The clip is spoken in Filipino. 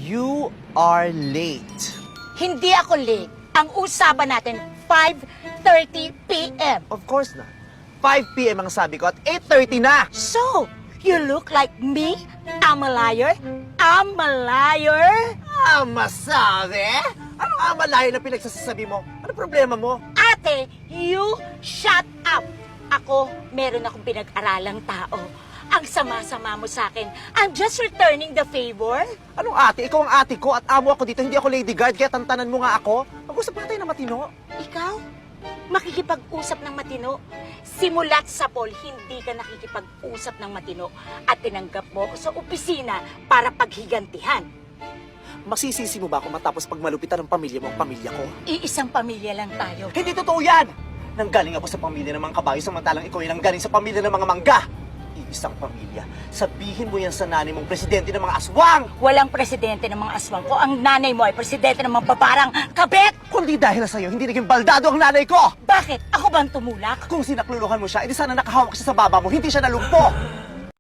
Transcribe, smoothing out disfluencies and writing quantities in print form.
You are late. Hindi ako late. Ang usapan natin, 5:30 p.m. Of course not. 5 p.m. ang sabi ko at 8:30 na! So, you look like me? I'm a liar? I'm a liar? Masabi? Anong amalayo na pinagsasabi mo? Ano problema mo? Ate, you shut up! Ako, meron akong pinag-aralang tao. Ang sama-sama mo sa akin. I'm just returning the favor. Anong ate? Ikaw ang ate ko at amo ako dito. Hindi ako lady guard, kaya tantanan mo nga ako. Mag-usap na tayo na matino. Ikaw? Makikipag-usap ng matino? Simulat sa Paul, hindi ka nakikipag-usap ng matino at tinanggap mo ako sa opisina para paghigantihan. Masisisi mo ba ako matapos pagmalupitan ng pamilya mo ang pamilya ko? Iisang pamilya lang tayo. Hindi totoo yan! Nanggaling ako sa pamilya ng mga kabayo samantalang ikaw ay nanggaling sa pamilya ng mga mangga. Iisang pamilya. Sabihin mo yan sa nanay mong presidente ng mga aswang! Walang presidente ng mga aswang ko. Ang nanay mo ay presidente ng mga babarang kabet! Kundi dahil sa'yo, hindi naging baldado ang nanay ko! Bakit? Ako ba ang tumulak? Kung sinakluluhan mo siya, edi sana nakahawak siya sa baba mo, hindi siya nalumpo!